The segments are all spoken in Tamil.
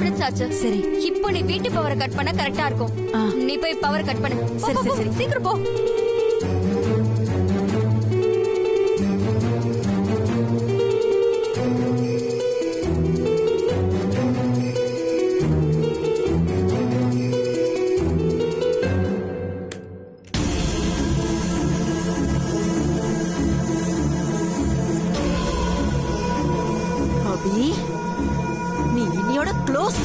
மினிட்ஸ் ஆச்சு. சரி, இப்போ நீ வீட்டு பவரை கட் பண்ண கரெக்டா இருக்கும். நீ போய் பவர் கட் பண்ணு. சரி சரி சரி, சீக்கிரம் போ. அபி நீ இனியோட க்ளோஸ்.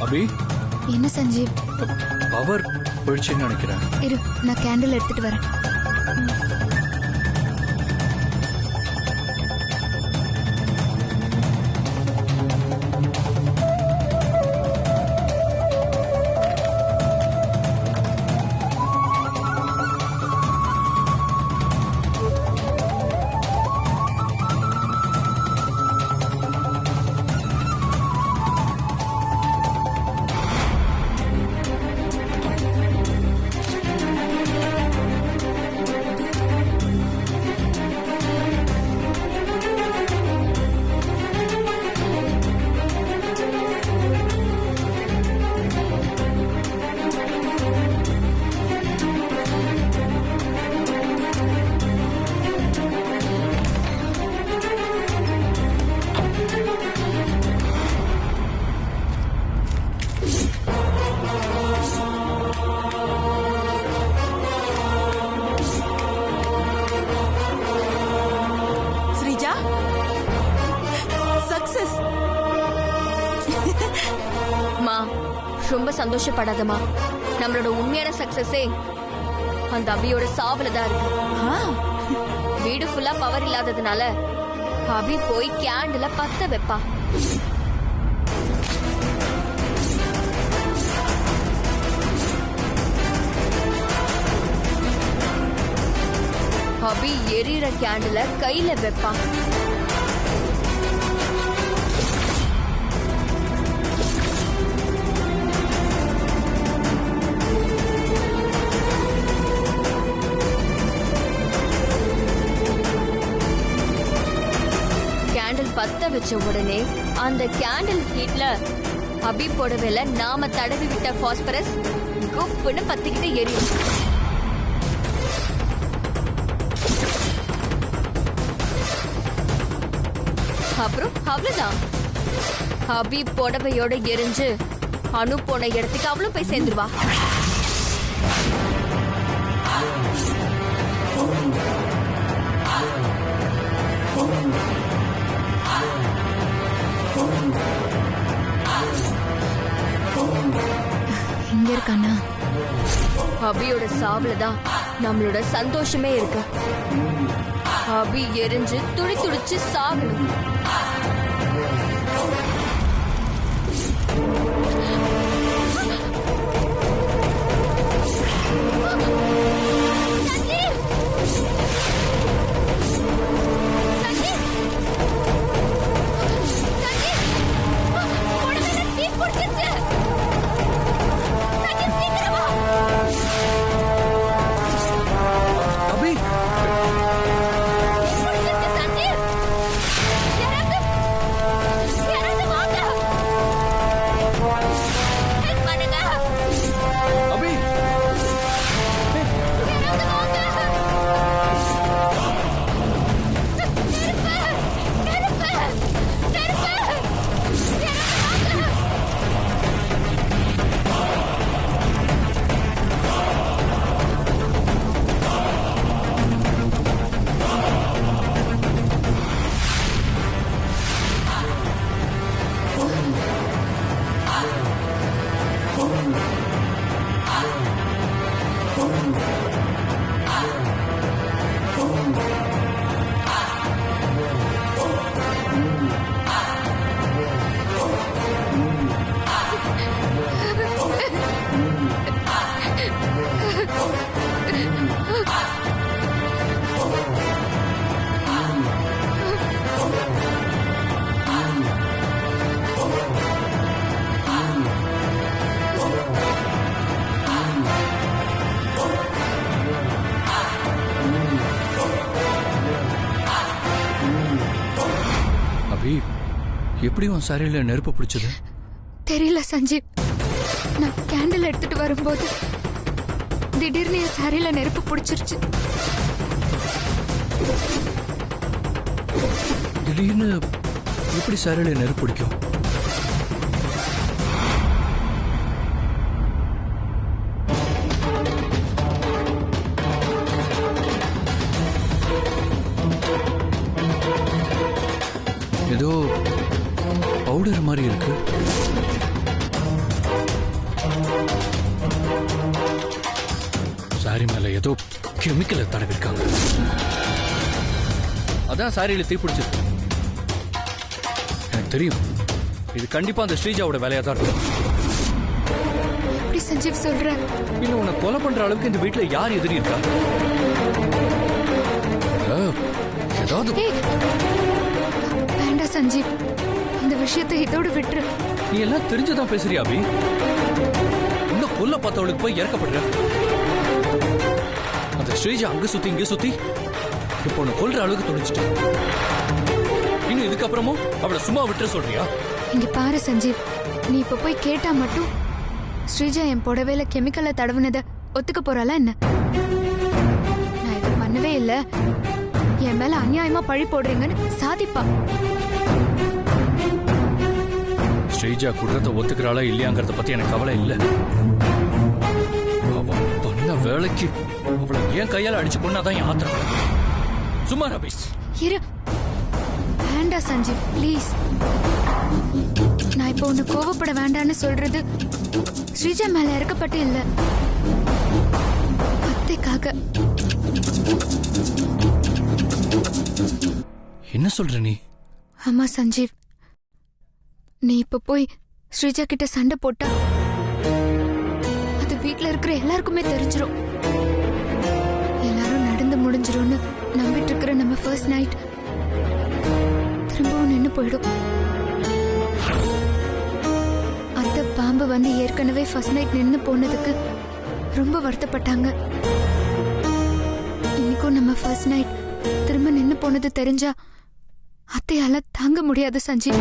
அபி, என்ன சஞ்சீவ்? பவர் போயிடுச்சுன்னு நினைக்கிறேன். இரு, நான் கேண்டில் எடுத்துட்டு வரேன். ரொம்ப சந்தோஷப்படாதமா. நம்மளோட உண்மையான சக்சஸே அந்த அபியோட சாவுல தான் இருக்கு. வீடு ஃபுல்லா பவர் இல்லாததுனால அபி போய் கேண்டில பத்த வைப்பா. அபி எரியிற கேண்டில கையில வைப்பான். பத்த வச்ச உடனே அந்த கேண்டில் ஹீட்ல அபி போடவேல நாம தடவி விட்ட பாஸ்பரஸ் குப்புன்னு பத்திக்கிட்டு எரியும். அப்புறம் அவ்வளவுதான். அபி புடவையோட எரிஞ்சு அணு போன இடத்துக்கு அவளும் போய் சேர்ந்துருவா. இங்க இருக்கானா? அபியோட சாவுலதான் நம்மளோட சந்தோஷமே இருக்கு. அபி எரிஞ்சு துடி துடிச்சு சாகணும். அபி எப்படி உன் சாரியில நெருப்பு பிடிச்சது? தெரியல சஞ்சீவ். நான் கேண்டில் எடுத்துட்டு வரும்போது திடீர்னு என் சாரியில நெருப்பு பிடிச்சிருச்சு. திடீர்னு எப்படி சாரியில நெருப்பு பிடிக்கும்? ஏதோ பவுடர் மாதிரி இருக்கு. சாரி மேல ஏதோ கெமிக்கலை தடவிருக்காங்க. அதான் சாரியில தீ பிடிச்சது. எனக்கு தெரியும், இது கண்டிப்பா அந்த ஸ்ரீஜாவோட வேலையா தான் இருக்கும். எப்படி சஞ்சீவ் சொல்ற? இன்னும் உன்னை கொலை பண்ற அளவுக்கு இந்த வீட்டுல யார் எதிரி இருக்கா? ஏதாவது ஏய், வேண்டாம் சஞ்சீவ், இந்த விஷயத்தை இதோடு விட்டுரு. நீ எல்லாம் தெரிஞ்சுதான் பேசுறியா அபி? இன்னும் கொல்ல பார்த்தவளுக்கு போய் இறக்கப்படுற. அந்த ஸ்ரீஜா அங்க சுத்தி இங்க சுத்தி இப்போ உன்னை கொல்ற அளவுக்கு துணிச்சிட்டேன். இன்னும் இதுக்கப்புறமும் அவளை சும்மா விட்டுற சொல்றியா? இங்க பாரு சஞ்சீவ், நீ இப்ப போய் கேட்டா மட்டும் ஸ்ரீஜா என் புடவையில கெமிக்கலை தடவுனத ஒத்துக்க போறாளா என்ன? நான் இது பண்ணவே இல்ல, என் மேல அநியாயமா பழி போடுறீங்கன்னு சாதிப்பா. ஸ்ரீஜா குற்றத்தை ஒத்துக்கிறாளா இல்லையாங்கிறத பத்தி எனக்கு கவலை இல்ல. அவ பண்ண வேலைக்கு அவளை ஏன் கையால அடிச்சு கொண்டாதான் என் ஆத்திரம். சும்மா ரபீஸ் இரு, வேண்டாம் சஞ்சீவ் ப்ளீஸ். நான் இப்போ உன்னை கோவப்பட வேண்டான்னு சொல்றது ஸ்ரீஜா மேல இறக்கப்பட்டு இல்ல, அத்தைக்காக. என்ன சொல்ற நீ? ஆமா சஞ்சீவ், நீ இப்ப போய் ஸ்ரீஜா கிட்ட சண்டை போட்டா அது வீட்ல இருக்கிற எல்லாருக்குமே தெரிஞ்சிரும். எல்லாரும் நடந்து முடிஞ்சிரும்னு நம்பிட்டு இருக்கிற நம்ம ஃபர்ஸ்ட் நைட் திரும்பவும் நின்னு போயிடும். அத்தை பாம்பு வந்து ஏற்கனவே ஃபர்ஸ்ட் நைட் நின்னு போனதுக்கு ரொம்ப வருத்தப்பட்டாங்க. இன்னைக்கும் நம்ம ஃபர்ஸ்ட் நைட் திரும்ப நின்னு போனது தெரிஞ்சா அத்தையால தாங்க முடியாது சஞ்சீவ்.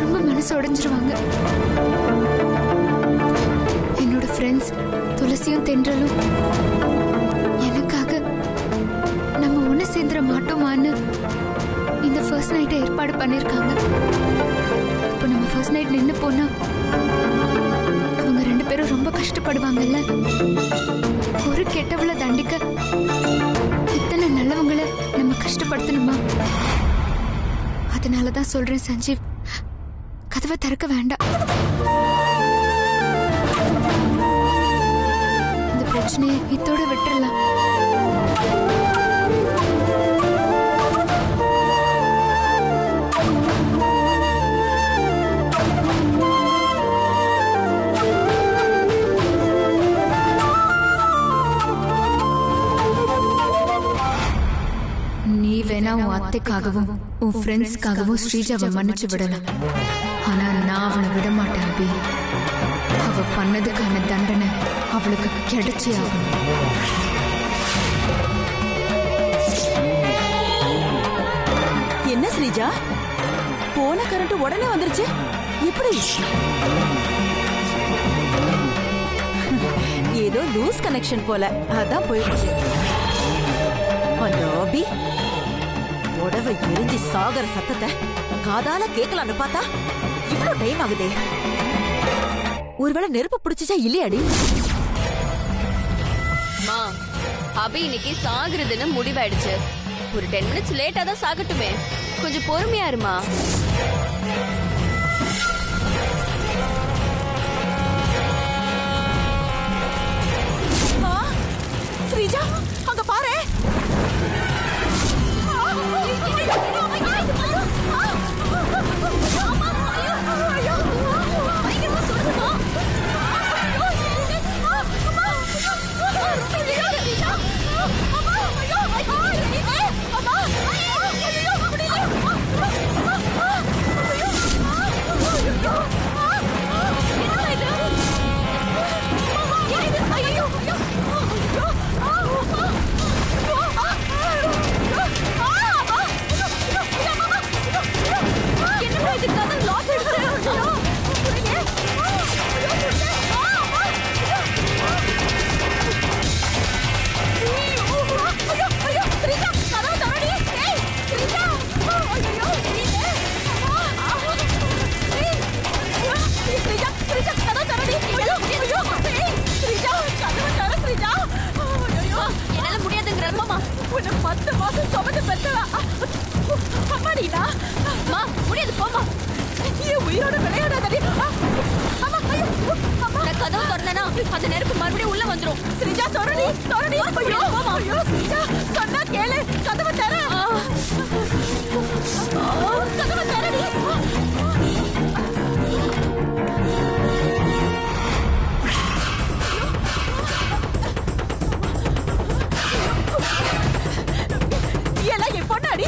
ரொம்ப மனசு உடைஞ்சிருவாங்க. என்னோட ஃப்ரெண்ட்ஸ் துளசியும் தென்றலும் எனக்காக நம்ம ஒண்ணு சேர்ந்துட மாட்டோமான்னு இந்த ஃபர்ஸ்ட் நைட்டை ஏற்பாடு பண்ணிருக்காங்க. இப்போ நம்ம ஃபர்ஸ்ட் நைட் நின்னு போனா அவங்க ரெண்டு பேரும் ரொம்ப கஷ்டப்படுவாங்கல்ல. ஒரு கெட்டவளை தண்டிக்க இத்தனை நல்லவங்களை நம்ம கஷ்டப்படுத்தணுமா? அதனாலதான் சொல்றேன் சஞ்சீவ், கதவை திறக்க வேண்டாம். இந்த பிரச்சனையை இதோட விட்டுறலாம். நீ வேணா உன் அத்தைக்காகவும் உன் ஃப்ரெண்ட்ஸ்க்காகவும் ஸ்ரீஜாவை மன்னிச்சு விடலாம். ஆனா நான் அவளை விட மாட்டேன் அபி. அவ பண்ணதுக்கான தண்டனை அவளுக்கு கிடைச்சே ஆகும். என்ன ஸ்ரீஜா, போன கரண்ட் உடனே வந்துருச்சு, எப்படி? ஏதோ லூஸ் கனெக்ஷன் போல, அதான் போயிடுச்சு. அந்த அபி புடவை எரிஞ்சு சாகர சத்தத்தை காதால கேட்கலான்னு பார்த்தா இவ்வளவு டைம் ஆகுதே. ஒருவேளை நெருப்பு பிடிச்சிச்சா இல்லையாடி? அபி இன்னைக்கு சாகுறதுன்னு முடிவாயிடுச்சு. ஒரு 10 minutes லேட்டா தான் சாகட்டுமே, கொஞ்சம் பொறுமையா இருமா. ஸ்ரீஜா, அங்க பாரு. உன்னை 10 மாசம் சுமந்து பெத்தவா. அம்மாடினா மா முடியாது போமா. என் உயிரோட விளையாடாதடி. அம்மா ஐயோ அம்மா. நான் கதவு திறந்தேனா அந்த நெருப்பு மறுபடியும் உள்ள வந்துரும். ஸ்ரீஜா தொரடி தொரடி. ஐயோ ஐயோ ஸ்ரீஜா சொன்னா கேளு. கதவை தர. கதவை தரடி. எல்லாம் என் பொண்ணாடி.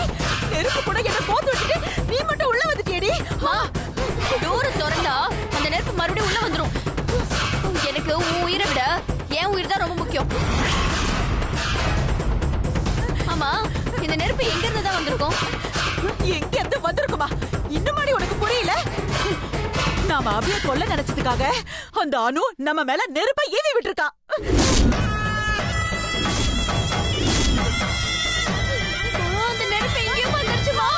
நெருப்பு கூட என்ன போட்டு விட்டுட்டு நீ மட்டும் உள்ள வந்துட்டியடி. மா டோர் திறந்தா அந்த நெருப்பு மறுபடியும் உள்ள வந்துரும். எனக்கு உன் உயிரை விட என் உயிர் தான் ரொம்ப முக்கியம். ஆமா இந்த நெருப்பு எங்க இருந்து தான் வந்திருக்கும்? எங்க இருந்து வந்திருக்குமா? இன்னுமாடி உனக்கு புரியல? நாம அபிய கொல்ல நினைச்சதுக்காக அந்த அனு நம்ம மேல நெருப்பை ஏவி விட்டுருக்கா. அந்த நெருப்பு எங்கேயோ வந்துருச்சுமா.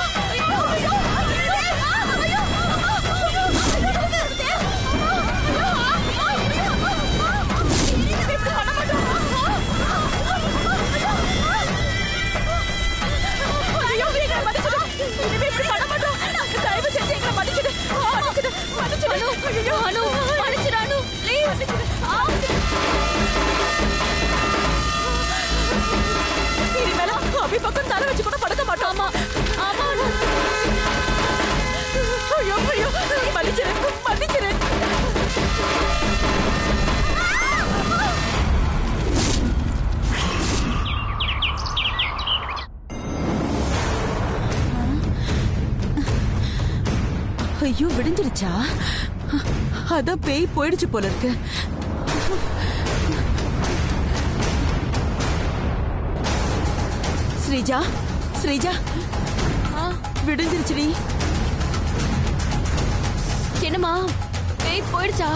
பக்கம் தலை வச்சு கூட படுக்க மாட்டோமா? ஆமா ஐயோ ஐயோ மன்னிச்சிரு மன்னிச்சிரு. ஐயோ விடிஞ்சிருச்சா? அதான் பேய் போயிடுச்சு போல இருக்கு. ஸ்ரீஜா ஸ்ரீஜா விடிஞ்சிருச்சுடி. என்னம்மா பேய் போயிடுச்சா?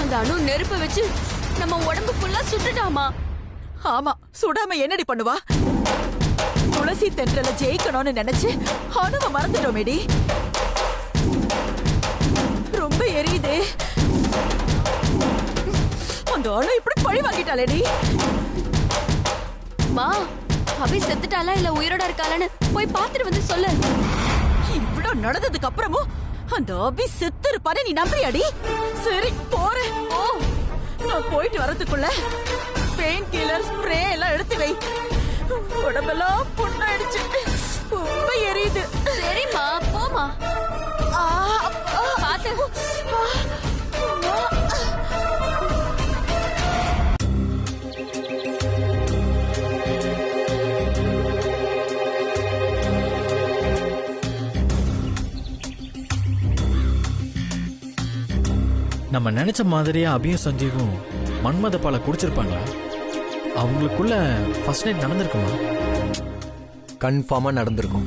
அந்த அணு நெருப்பை வச்சு நம்ம உடம்பு ஃபுல்லா சுட்டுட்டாமா. ஆமா சுடாம என்னடி பண்ணுவா? துளசி தென்றல ஜெயிக்கணும்னு நினைச்சு அணுவ மறந்துட்டோமேடி. ரொம்ப எரியுதே. அந்த அணு இப்படி பழி வாங்கிட்டாளேடி. மா அபி செத்துட்டாளா இல்ல உயிரோட இருக்காளான்னு போய் பாத்துட்டு வந்து சொல்லு. இவ்வளவு நடந்ததுக்கு அப்புறமும் அந்த அபி செத்து இருப்பாரு நீ நம்புறியாடி? சரி போறேன். ஓ நான் போயிட்டு வரதுக்குள்ள பெயின் கில்லர் ஸ்ப்ரே எல்லாம் எடுத்து வை. உடம்பெல்லாம் புண்ணாயிடுச்சு. ரொம்ப எரியுது. சரிம்மா போமா. பாத்து நம்ம நினைச்ச மாதிரியே அபியும் சஞ்சீவும் மன்மத பாலை குடிச்சிருப்பாங்களா? அவங்களுக்குள்ள ஃபர்ஸ்ட் நைட் நடந்திருக்குமா? கன்ஃபார்மா நடந்திருக்கும்.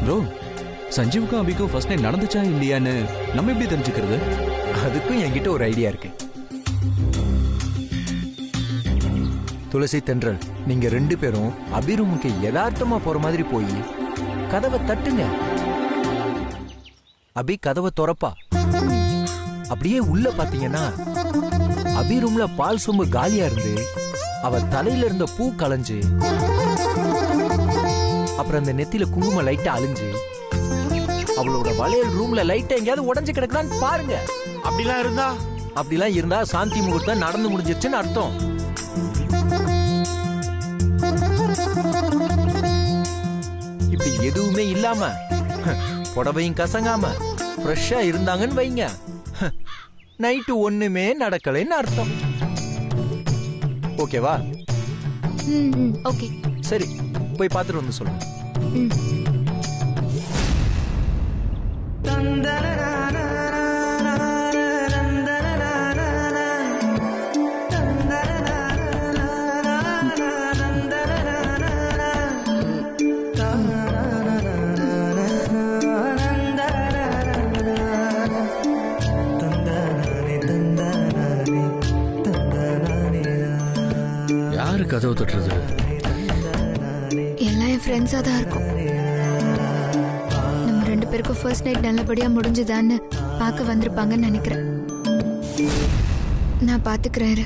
ப்ரோ சஞ்சீவுக்கும் அபிக்கும் ஃபர்ஸ்ட் நைட் நடந்துச்சா இல்லையான்னு நம்ம எப்படி தெரிஞ்சுக்கிறது? அதுக்கும் என்கிட்ட ஒரு ஐடியா இருக்கு. துளசி தென்றல், நீங்க 2 பேரும் அபி ரூமுக்கு யதார்த்தமா போற மாதிரி போய் கதவை தட்டுங்க. அபி கதவை திறப்பா. அப்படியே உள்ள பாத்தீங்கன்னா அபி ரூம்ல பால் சொம்பு காலியா இருந்து அவ தலையில இருந்த பூ களைஞ்சு அப்புறம் அந்த நெத்தியில குங்குமம் லைட்டா அழிஞ்சு அவளோட வளையல் ரூம்ல லைட்டா எங்கேயாவது உடஞ்சு கிடக்குதான்னு பாருங்க. அப்படிலாம் இருந்தா சாந்தி முகூர்த்தம் நடந்து முடிஞ்சிருச்சுன்னு அர்த்தம். இப்படி எதுவுமே இல்லாம புடவையும் கசங்காம ஃப்ரெஷ்ஷா இருந்தாங்கன்னு வைங்க, நைட்டு ஒண்ணுமே நடக்கலைன்னு அர்த்தம். ஓகேவா? ஓகே சரி போய் பார்த்துட்டு வந்து சொல்லுங்க. யாரு கதவு தட்டுறது? எல்லாம் என் ஃப்ரெண்ட்ஸா தான் இருக்கும். நம்ம 2 பேருக்கும் ஃபர்ஸ்ட் நைட் நல்லபடியா முடிஞ்சுதான்னு பார்க்க வந்திருப்பாங்கன்னு நினைக்கிறேன். நான் பாத்துக்கிறேன்.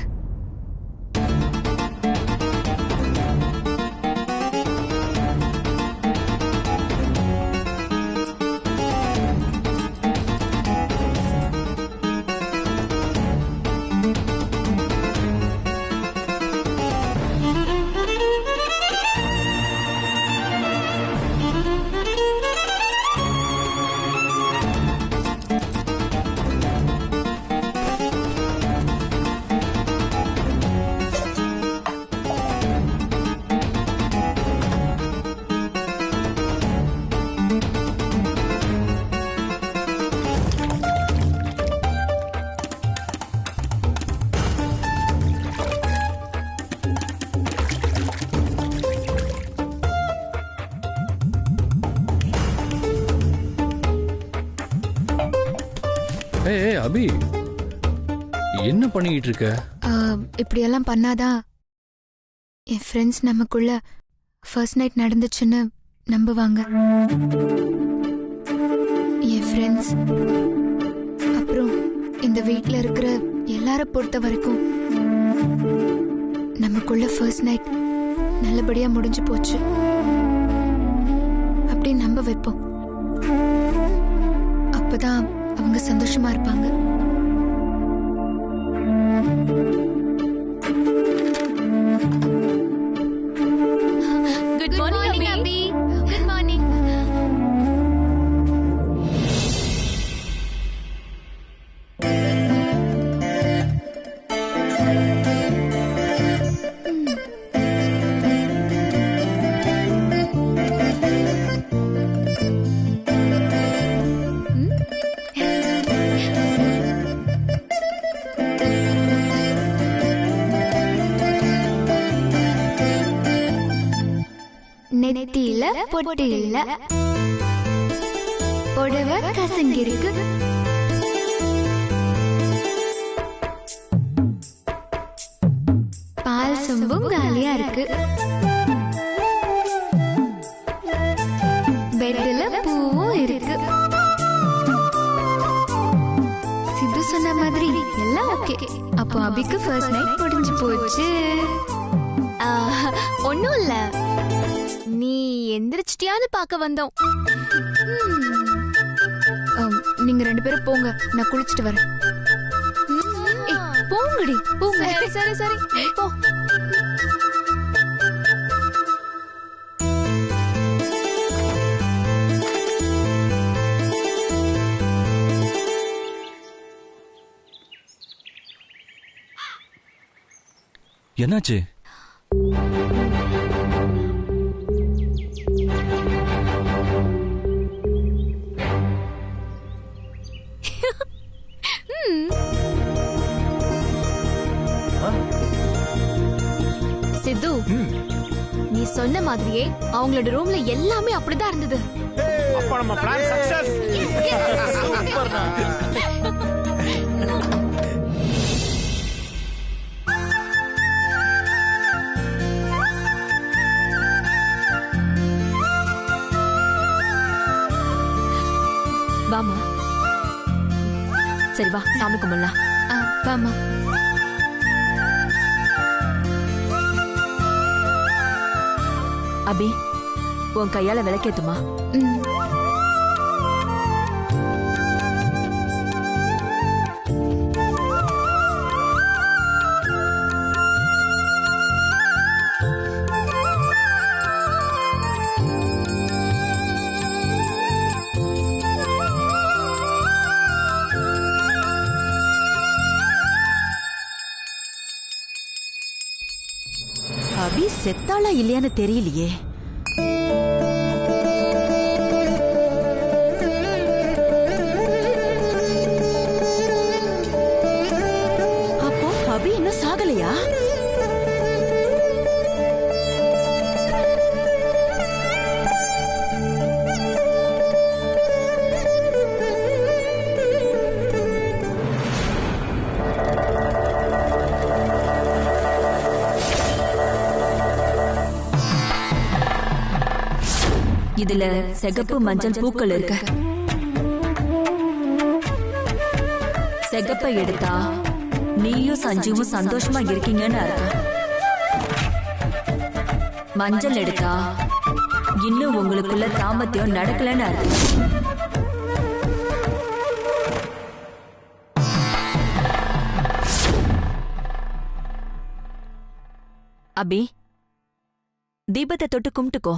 ஏய் அபி, என்ன பண்ணிட்டு இருக்க? இப்படியெல்லாம் பண்ணாதான் என் ஃப்ரெண்ட்ஸ் நமக்குள்ள ஃபர்ஸ்ட் நைட் நடந்துச்சுன்னு நம்புவாங்க. என் ஃப்ரெண்ட்ஸ் அப்புறம் இந்த வீட்டில் இருக்கிற எல்லார பொறுத்த வரைக்கும் நமக்குள்ள ஃபர்ஸ்ட் நைட் நல்லபடியா முடிஞ்சு போச்சு அப்படி நம்ப வைப்போம். அப்பதான் அவங்க சந்தோஷமா இருப்பாங்க. Good morning Abhi. Good morning. நெத்தியில பொட்டு இல்ல, புடவை கசங்கிருக்கு. பால் சொம்பும் காலியா இருக்கு. பெட்ல பூவும் இருக்கு. சித்து சொன்ன மாதிரி எல்லாம் ஓகே. அப்போ அபிக்கு ஃபர்ஸ்ட் நைட் முடிஞ்சு போச்சு. ஒண்ணும் இல்ல, நீ எந்திரிச்சிட்டியான்னு பார்க்க வந்தோம். நீங்க ரெண்டு பேரும் போங்க, நான் குளிச்சுட்டு வரேன். போங்கடி போங்க. சரி சரி சரி போ. என்னாச்சு? சித்து, நீ சொன்ன மாதிரியே அவங்களோட ரூம்ல எல்லாமே அப்படிதான் இருந்தது. அப்ப நம்ம பிளான் சக்சஸ். சூப்பர்டா. வாமா. சரி வா, சாமி கும்பிடலாம். வாமா. அபி, உன் கையால விளக்கேத்துமா. அபி செத்தாளா இல்லையான்னு தெரியலையே. அப்போ அபி இன்னும் சாகலையா? இதுல சிகப்பு மஞ்சள் பூக்கள் இருக்கு. சிகப்பை எடுத்தா நீயும் சஞ்சுவும் சந்தோஷமா இருக்கீங்கன்னு அர்த்தம். மஞ்சள் எடுத்தா இன்னும் உங்களுக்குள்ள தாம்பத்தியம் நடக்கலன்னு அர்த்தம். அபி, தீபத்தை தொட்டு கும்பிட்டுக்கோ.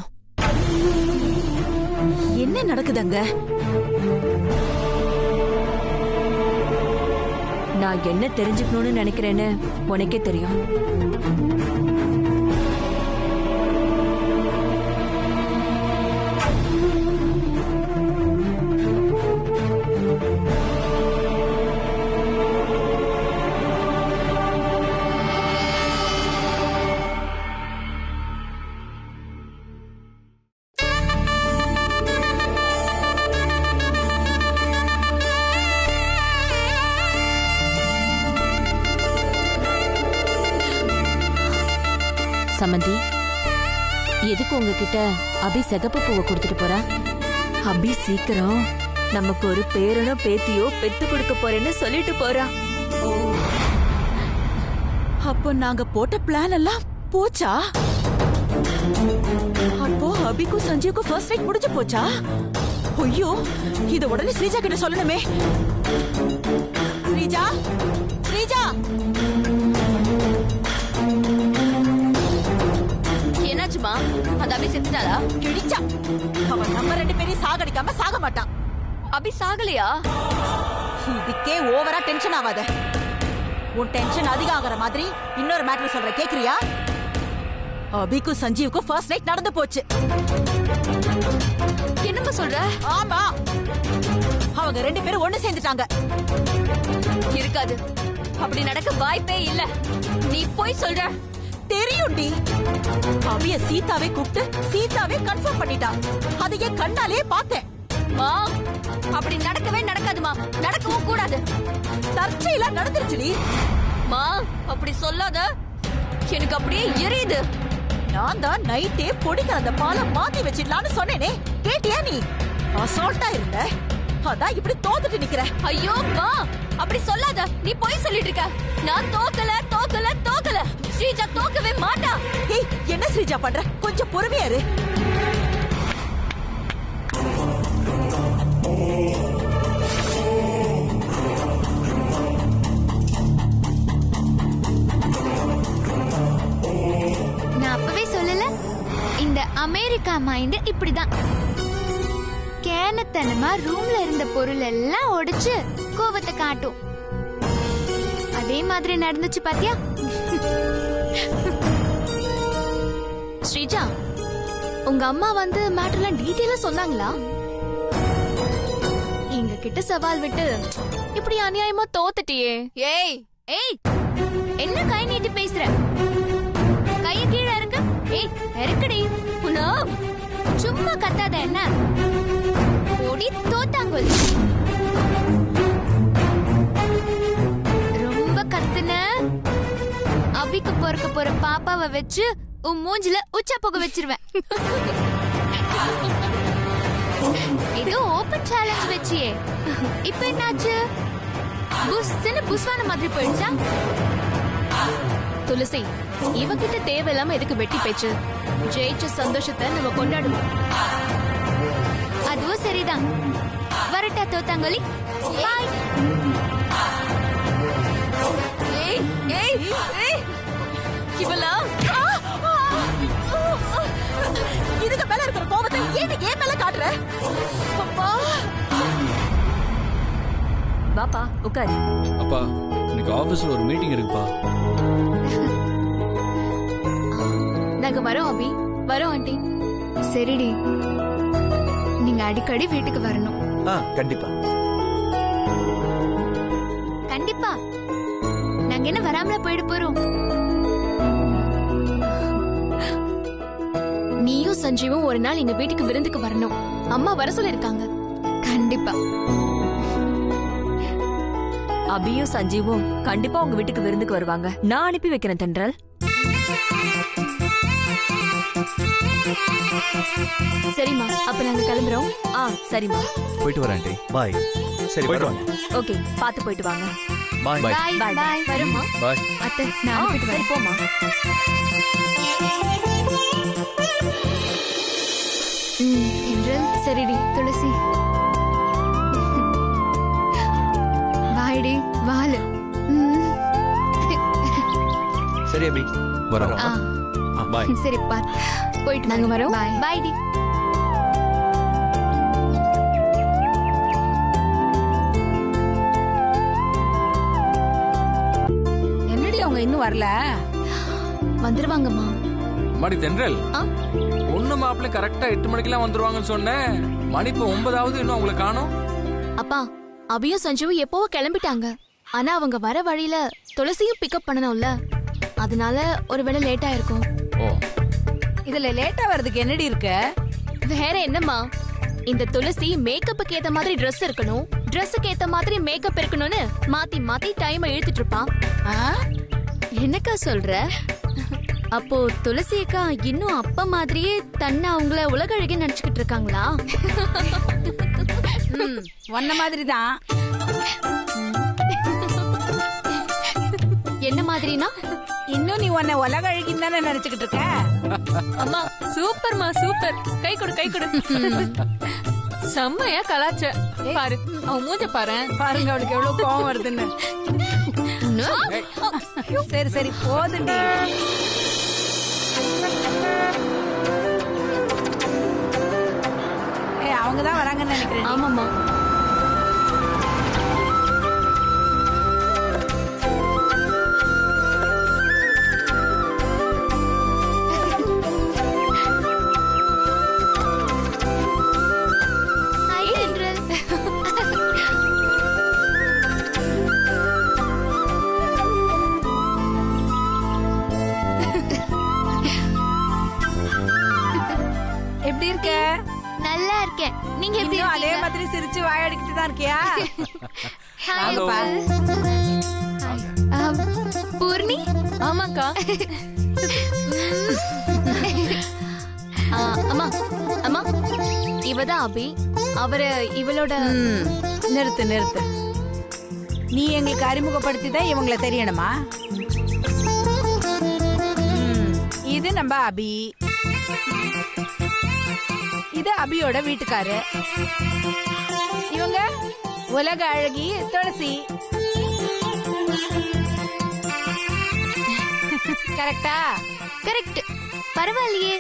என்ன நடக்குதுங்க? நான் என்ன தெரிஞ்சுக்கணும்னு நினைக்கிறேன்னு உனக்கே தெரியும். சமந்தி, எதுக்கு உங்ககிட்ட அபி சிகப்பு பூவை கொடுத்துட்டு போறா? அபி சீக்கிரம் நமக்கு ஒரு பேரனோ பேத்தியோ பெத்து கொடுக்க போறேன்னு சொல்லிட்டு போறா. அப்போ நாங்க போட்ட பிளான் எல்லாம் போச்சா? அப்போ அபிக்கும் சஞ்சீவுக்கும் ஃபர்ஸ்ட் நைட் முடிஞ்சு போச்சா? ஐயோ, இத உடனே ஸ்ரீஜா கிட்ட சொல்லணுமே. ஸ்ரீஜா, ஸ்ரீஜா, என்னாச்சுமா? அந்த அபி செத்துட்டாளா? கிழிச்சா. அவன் நம்ம ரெண்டு பேரையும் சாகடிக்காம சாக மாட்டான். அபி சாகலையா? இதுக்கே ஓவரா டென்ஷன் ஆகாத. உன் டென்ஷன் அதிகம் ஆகுற மாதிரி இன்னொரு மேட்டர் சொல்ற, கேக்குறியா? அபிக்கும் சஞ்சீவுக்கும் ஃபர்ஸ்ட் நைட் நடந்து போச்சு. என்னம்மா சொல்ற? ஆமா, அவங்க ரெண்டு பேரும் ஒண்ணு சேர்ந்துட்டாங்க. இருக்காது, அப்படி நடக்க வாய்ப்பே இல்ல. நீ போய் சொல்ற. தெரியும்டி, அபிய சீதாவே கூப்பிட்டு சீதாவே கன்ஃபார்ம் பண்ணிட்டா. அதை என் கண்ணாலே பார்த்தேன். மா, அப்படி நடக்கவே நடக்காதுமா. நடக்கவும் கூடாது. தற்செயலா நடந்துருச்சுடி. மா, அப்படி சொல்லாத. எனக்கு அப்படியே எரியுது. நான் தான் நைட்டே பொடிக்கிற அந்த பாலை மாத்தி வச்சிடலான்னு சொன்னேனே, கேட்டியா நீ? அசால்ட்டா இருந்த, அதான் இப்படி தோத்துட்டு நிக்கிற. ஐயோ மா, அப்படி சொல்லாத. நீ போய் சொல்லிட்டு இருக்க. நான் தோக்கல தோக்கல தோக்கல. ஸ்ரீஜா தோக்கவே மாட்டா. ஏய், என்ன ஸ்ரீஜா பண்ற? கொஞ்சம் பொறுமையா இரு. நான் அப்பவே சொல்லல, இந்த அமெரிக்கா மைண்ட் இப்படிதான். கேனத்தனமா ரூம்ல இருந்த பொருள் எல்லாம் உடைச்சு கோவத்தை காட்டும். அதே மாதிரி நடந்துச்சு பாத்தியா? ஸ்ரீஜா, உங்க அம்மா வந்து மேட்டர்லாம் டீடைலா சொன்னாங்களா? எங்க கிட்ட சவால் விட்டு இப்படி அநியாயமா தோத்துட்டியே. ஏய் ஏய், என்ன கை நீட்டி பேசுற? கைய கீழ இருக்கு. ஏய், இருக்குடி. உனா சும்மா கத்தாத. என்ன ஓடி தோத்தாங்கோல். ரொம்ப கத்துன, அபிக்கு பொறுக்க போற பாப்பாவை வச்சு உன் மூஞ்சில உச்சா போக வச்சிருவேன். இது ஓபன் சேலஞ்ச் வச்சியே, இப்ப என்னாச்சு? புஸ்ன்னு புஸ்வான மாதிரி போயிடுச்சா? துளசி, இவகிட்ட தேவையில்லாம எதுக்கு வெட்டி பேச்சு? ஜெயிச்ச சந்தோஷத்தை நம்ம கொண்டாடுவோம். அதுவும் சரிதான். வரட்டா தோத்தாங்கோலி? பாய். ஏய் ஏய் ஏய், இவளா இதுக்கு மேல இருக்கிற கோபத்தை ஏன் மேல காட்டுற? அப்பா, வாப்பா உட்காரு. அப்பா, இன்னைக்கு ஆபீஸ்ல ஒரு மீட்டிங் இருக்குப்பா. நாங்க வரோம் அபி, வரோம் ஆண்டி. சரிடி, நீங்க அடிக்கடி வீட்டுக்கு வரணும். கண்டிப்பா கண்டிப்பா. நாங்க என்ன வராமல போயிட போறோம்? நீயும் சஞ்சீவும் ஒரு நாள் எங்க வீட்டுக்கு விருந்துக்கு வரணும். அம்மா வர சொல்லிருக்காங்க. கண்டிப்பா. அபியும் சஞ்சீவும் கண்டிப்பா உங்க வீட்டுக்கு விருந்துக்கு வருவாங்க. நான் அனுப்பி வைக்கிறேன் தென்றல். சரிம்மா, அப்ப நாங்க கிளம்புறோம். சரிம்மா. போயிட்டு வரேன் ஆண்டி. பாய். சரி, போயிட்டு வாங்க. ஓகே, பாத்து போயிட்டு வாங்க. பாய். Bye. பாய் Bye. பாய். வருமா? பாய். அத்தை, நான் அனுப்பிட்டு சரி வரேன். போமா. என்றால் சரிடி துளசி. வாய்டி வாலு. சரி அபி, வரோம். பாய். சரி பார் போயிட்டு நாங்க வரோம். பாய் பாய் டி. என்னடி அவங்க இன்னும் வரல? வந்துருவாங்கம்மா. மாடி தென்றல், பொண்ணு மாப்பிள்ளை கரெக்டா 8 மணிக்கெல்லாம் வந்துருவாங்கன்னு சொன்னேன். மணி இப்ப 9 இன்னும் அவங்களை காணோம். அப்பா, அபியும் சஞ்சுவும் எப்பவோ கிளம்பிட்டாங்க. ஆனா அவங்க வர வழியில துளசியும் பிக்கப் பண்ணணும்ல, அதனால ஒருவேளை லேட்டா இருக்கும். ஓ, இதுல லேட்டா வர்றதுக்கு என்னடி இருக்கு? வேற என்னம்மா, இந்த துளசி மேக்கப்புக்கு ஏத்த மாதிரி Dress இருக்கணும், Dressக்கு ஏத்த மாதிரி மேக்கப் இருக்கணும்னு மாத்தி மாத்தி டைம் இழுத்துட்டு இருப்பான். என்னக்கா சொல்ற? அப்போ துளசி அக்கா இன்னும் அப்பா மாதிரியே தன்னை அவங்கள உலக அழகி நினைச்சுக்கிட்டு இருக்காங்களா? ஒன்ன மாதிரி தான். என்ன மாதிரினா? இன்னும் நீ உன்னை உலக அழகின்னு தானே நினைச்சுக்கிட்டு இருக்க? அம்மா சூப்பர்மா சூப்பர். கை கொடு கை கொடு. செம்மையா கலாச்ச பாரு, அவன் மூஞ்ச பாரு. பாருங்க அவளுக்கு எவ்வளவு கோவம் வருதுன்னு. சரி சரி போதுண்டி. அவங்கதான் வராங்கன்னு நினைக்கிறேன். ஆமாமா. எப்படி இருக்க? நல்லா இருக்கேன். நீங்க எப்படி இன்னும் அதே இருக்கீங்க? மாதிரி சிரிச்சு வாயடிக்கிட்டு தான் இருக்கியா? ஹலோ. பூர்ணி. ஆமாக்கா. அம்மா அம்மா, இவதான் அபி. அவரு இவளோட. நிறுத்து நிறுத்து. நீ எங்களுக்கு அறிமுகப்படுத்தி தான் இவங்களை தெரியணுமா? இது நம்ம அபி. இது அபியோட வீட்டுக்காரு. இவங்க உலக அழகி துளசி. கரெக்டா? கரெக்ட். பரவாயில்லையே,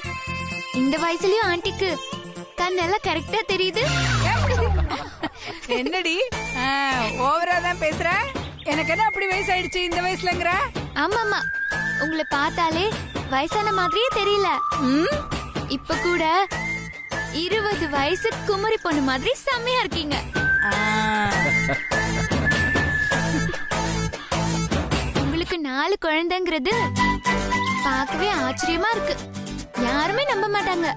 இந்த வயசுலயும் ஆண்டிக்கு கண்ணெல்லாம் கரெக்டா தெரியுது. என்னடி ஓவரா தான் பேசுற? எனக்கு என்ன அப்படி வயசாயிடுச்சு இந்த வயசுலங்கிற? ஆமாமா, உங்களை பார்த்தாலே வயசான மாதிரியே தெரியல. இப்ப கூட 20 வயசு குமரி பொண்ணு மாதிரி செம்மையா இருக்கீங்க. உங்களுக்கு 4 குழந்தைங்கிறது பார்க்கவே ஆச்சரியமா இருக்கு. யாருமே நம்ப மாட்டாங்க.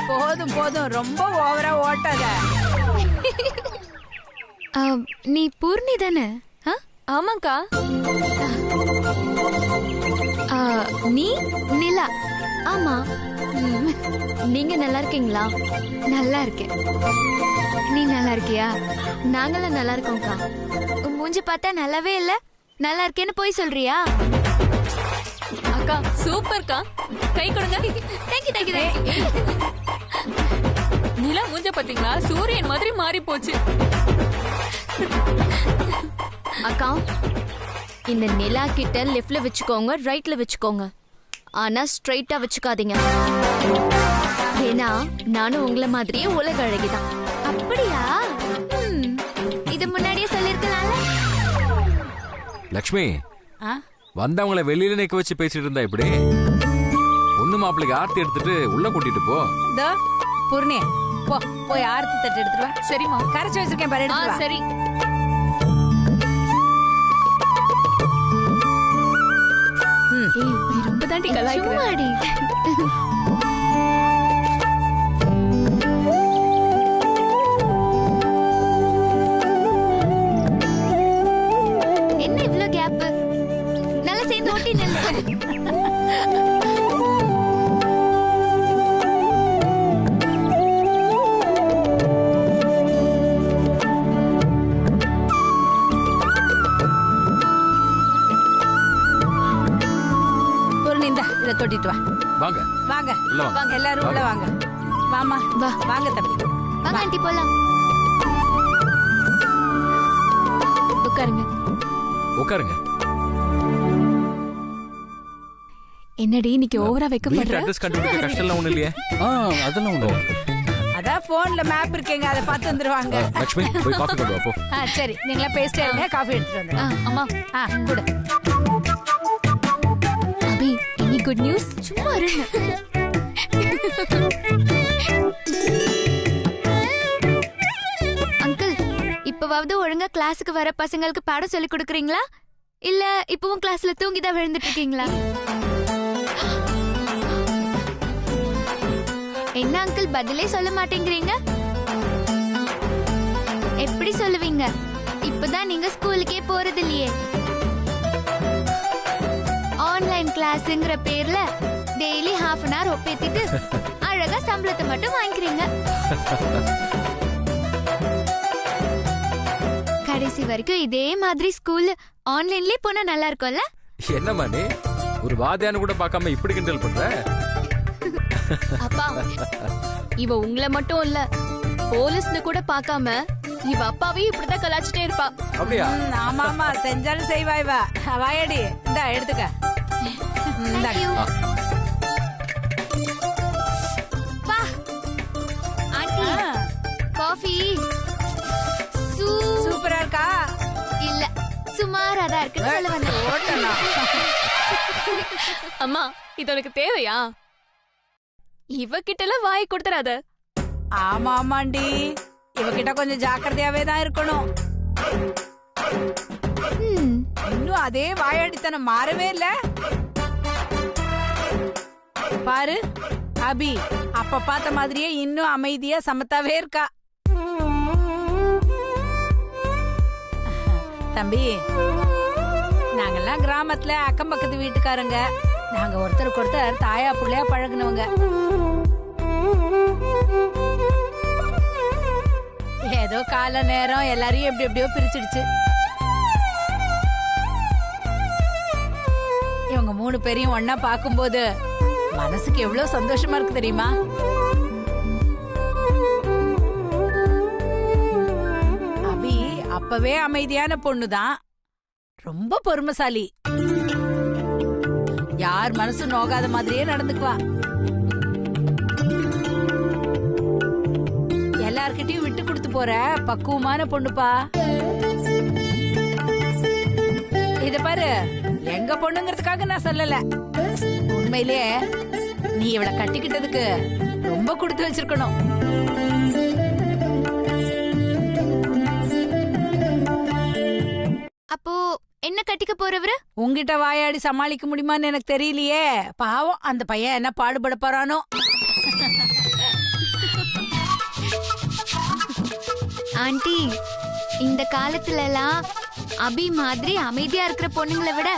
போதும் போதும், ரொம்ப ஓவரா ஓட்டாத. நீ பூர்ணி தானே? ஆமாக்கா. நீ நிலா. ஆமா. நீங்க நல்லா இருக்கீங்களா? நல்லா இருக்கேன். நீ நல்லா இருக்கியா? நாங்களும் நல்லா இருக்கோம்க்கா. மூஞ்சி பார்த்தா நல்லாவே இல்ல. நல்லா இருக்கேன்னு போய் சொல்றியா? அக்கா சூப்பர்க்கா. கை கொடுங்க. Thank you thank you thank you. நிலா மூஞ்ச பாத்தீங்களா? சூரியன் மாதிரி மாறி போச்சு. அக்கா, இந்த நிலா கிட்ட லெஃப்ட்ல வச்சுக்கோங்க, ரைட்ல வச்சுக்கோங்க. ஆனா ஸ்ட்ரைட்டா வச்சுக்காதீங்க. ஏன்னா நானும் உங்களை மாதிரியே உலக அழகிதான். அப்படியா? இது முன்னாடியே சொல்லிருக்கலாம்ல. லக்ஷ்மி, வந்தவங்களை வெளியில நிக்க வச்சு பேசிட்டு இருந்தா இப்படி? பொண்ணு மாப்பிள்ளைக்கு ஆர்த்தி எடுத்துட்டு உள்ள கூட்டிட்டு போ. பூர்ணி போ, போய் ஆர்த்தி தட்டு எடுத்துட்டு வா. சரிம்மா. கரைச்சு வச்சிருக்கேன் பாரு, எடுத்துட்டு வா. சரி. நீ ரொம்ப தாண்டி கலாய்க்குறடி. என்ன இவ்ளோ கேப்? நல்லா சேர்ந்து ஓட்டி நில்லு. இதை தொட்டிட்டு வா. வாங்க வாங்க உள்ள வாங்க. எல்லாரும் உள்ள வாங்க. வாமா வா. வாங்க தம்பி. வாங்க ஆண்டி போலாம். உட்காருங்க. உட்காருங்க. என்னடி இன்னைக்கு ஓவரா வீட்டு வைக்கப்படுற? அட்ரஸ் கண்டுபிடிக்க கஷ்டம் ஒண்ணு இல்லையே. அதெல்லாம் ஒண்ணும். அதான் போன்ல மேப் இருக்கேங்க, அதை பார்த்து வந்துருவாங்க. லட்சுமி போய் காஃபி கொண்டு வா போ. சரி, நீங்களா பேசிட்டே இருங்க, காஃபி எடுத்துட்டு வந்துடுறேன். அம்மா கொடு. அபி எனி குட் நியூஸ்? சும்மா இருங்க. அங்கிள், இப்பவாவது ஒழுங்கா கிளாஸுக்கு வர பசங்களுக்கு பாடம் சொல்லி கொடுக்கறீங்களா? இல்ல இப்பவும் கிளாஸ்ல தூங்கிதான் விழுந்துட்டு இருக்கீங்களா? என்ன அங்கிள் பதிலே சொல்ல மாட்டேங்கிறீங்க? எப்படி சொல்லுவீங்க? இப்பதான் நீங்க ஸ்கூலுக்கே போறது இல்லையே. ஆன்லைன் கிளாஸ்ங்கிற பேர்ல டெய்லி half an hour ஒப்பேத்திட்டு அழகா சம்பளத்தை மட்டும் வாங்கிக்கிறீங்க. கடைசி வரைக்கும் இதே மாதிரி ஸ்கூல் ஆன்லைன்லயே போனா நல்லா இருக்கும்ல? என்னம்மா நீ ஒரு வாத்தியானு கூட பார்க்காம இப்படி கிண்டல் பண்ற? அப்பா, இவ உங்களை மட்டும் இல்ல, போலீஸ்னு கூட பார்க்காம இவ அப்பாவையும் இப்படிதான் கலாச்சிட்டே இருப்பா. அப்படியா? ஆமா ஆமா, செஞ்சாலும் செய்வா இவ. வாயடி, இந்தா எடுத்துக்க. Thank you. பா, ஆண்டி, காஃபி சூப்பரா இருக்கா? இல்ல, சுமாரா தான் இருக்குன்னு சொல்ல வந்தேன். அம்மா இது உனக்கு தேவையா? இவகிட்ட எல்லாம் வாய் கொடுத்துறாத. ஆமா ஆமாண்டி, இவகிட்ட கொஞ்சம் ஜாக்கிரதையாவே தான் இருக்கணும். இன்னும் அதே வாயாடித்தனம் மாறவே இல்ல. பாரு அபி, அப்ப பார்த்த மாதிரியே இன்னும் அமைதியா சமத்தாவே இருக்கா. தம்பி, நாங்கெல்லாம் கிராமத்துல அக்கம் பக்கத்து வீட்டுக்காரங்க. நாங்க ஒருத்தருக்கு ஒருத்தர் தாயா புள்ளையா பழகுனவங்க. ஏதோ கால நேரம் எல்லாரையும் எப்படி எப்படியோ பிரிச்சிடுச்சு. இவங்க 3 பேரையும் ஒன்னா பாக்கும்போது மனசுக்கு எவ்வளவு சந்தோஷமா இருக்கு தெரியுமா? அபி அப்பவே அமைதியான பொண்ணுதான், ரொம்ப பொறுமைசாலி. யார் மனசு நோகாத மாதிரியே நடந்துக்குவா. எல்லார்கிட்டயும் விட்டு கொடுத்து போற பக்குவமான பொண்ணுப்பா. இத பாரு, எங்க பொண்ணுங்கிறதுக்காக நான் சொல்லல. உண்மையிலேயே நீ இவளை கட்டிக்கிட்டதுக்கு ரொம்ப கொடுத்து வச்சிருக்கணும். அப்போ என்ன கட்டிக்க போறவரு? உங்ககிட்ட வாயாடி சமாளிக்க முடியுமான்னு எனக்கு தெரியலையே. பாவம் அந்த பையன் என்ன பாடுபட போறானோ. ஆண்டி, இந்த காலத்துல எல்லாம் அபி மாதிரி அமைதியா இருக்கிற பொண்ணுங்களை விட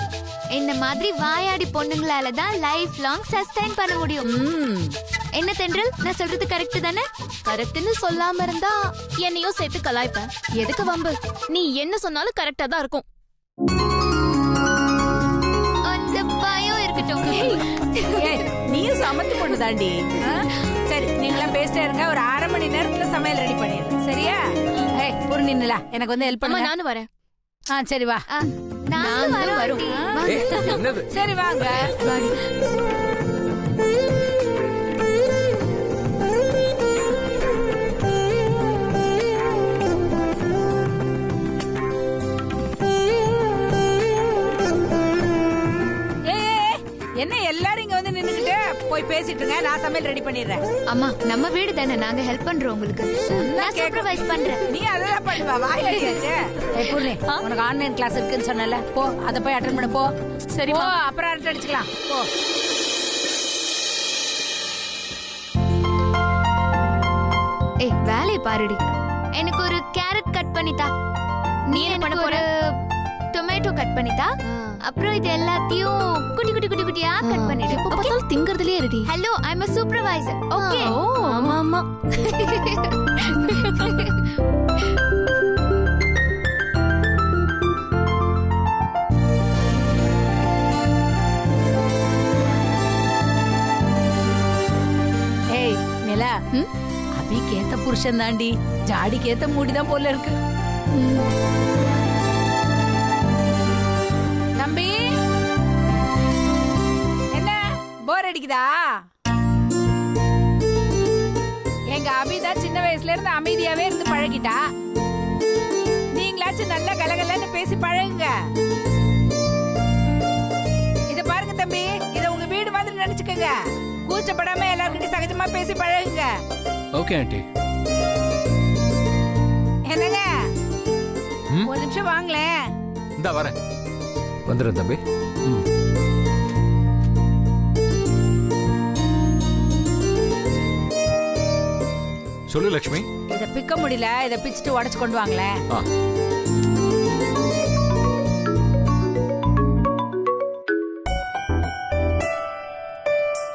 இந்த மாதிரி வாயாடி பொண்ணுங்களால தான் லைஃப் லாங் சஸ்டைன் பண்ண முடியும். என்ன தென்றல், நான் சொல்றது கரெக்ட் தானே? கரெக்ட்னு சொல்லாம இருந்தா என்னையும் சேர்த்து கலாய்ப்பேன். எதுக்கு வம்பு? நீ என்ன சொன்னாலும் கரெக்டா தான் இருக்கும். அந்த பயம் இருக்கட்டும். நீயும் சமத்து பொண்ணு தாண்டி. சரி, நீங்களாம் பேசிட்டே இருங்க, ஒரு 1/2 மணி நேரத்துல சமையல் ரெடி பண்ணிடுறேன். சரியா? பொறு நின்னுல, எனக்கு வந்து ஹெல்ப் பண்ணு. நானும் வரேன். சரி வா. நானும் வரும். என்னது? சரி வாங்க. என்ன எல்லாரும் இங்க வந்து நின்னுக்கிட்டு போய் பேசிட்டு இருங்க, நான் சமையல் ரெடி பண்ணிடுறேன். அம்மா, நம்ம வீடு தானே, நாங்க ஹெல்ப் பண்றோம் உங்களுக்கு. நான் சூப்பர்வைஸ் பண்றேன். நீ அதெல்லாம் பண்ணுவா, வாயாடியாச்சே. பூர்ணி, உனக்கு ஆன்லைன் கிளாஸ் இருக்குன்னு சொன்னல, போ அதை போய் அட்டெண்ட் பண்ண போ. சரி, அப்புறம் அரட்டை அடிச்சுக்கலாம். போ. ஏய், வேலையை பாருடி. எனக்கு ஒரு கேரட் கட் பண்ணித்தா. நீ என்ன பண்ண போற? டொமேட்டோ கட் பண்ணித்தா. அப்புறம் இது எல்லாத்தையும் குட்டி குட்டி குட்டி குட்டியா கட் பண்ணிடு. எப்ப பார்த்தாலும் திங்கறதுலயே இருடி. Hello, I am a supervisor. Okay. ஆமா ஆமா. ஏய் நிலா, அபிக்கேத்த புருஷன் தாண்டி, ஜாடிக்கேத்த மூடிதான் போல இருக்கு. தம்பி, என்ன வலிக்குதா? எங்க அபிதான் சின்ன வயசுல இருந்து அமைதியாவே இருந்து பழகிட்டா. நீங்களாச்சும் நல்லா கலகலன்னு பேசி பழகுங்க. இத பாருங்க தம்பி, இத உங்க வீடு மாதிரி நினைச்சுக்கங்க. கூச்சப்படாம எல்லார்கிட்டயும் சகஜமா பேசி பழகுங்க. Okay aunty. என்னங்க, ஒரு நிமிஷம் வாங்களேன். இந்த வரேன். வந்துடுறேன் தம்பி. சொல்லு லட்சுமி. இத பிக்க முடியல, இத பிச்சுட்டு உடைச்சு கொண்டு வாங்களேன்.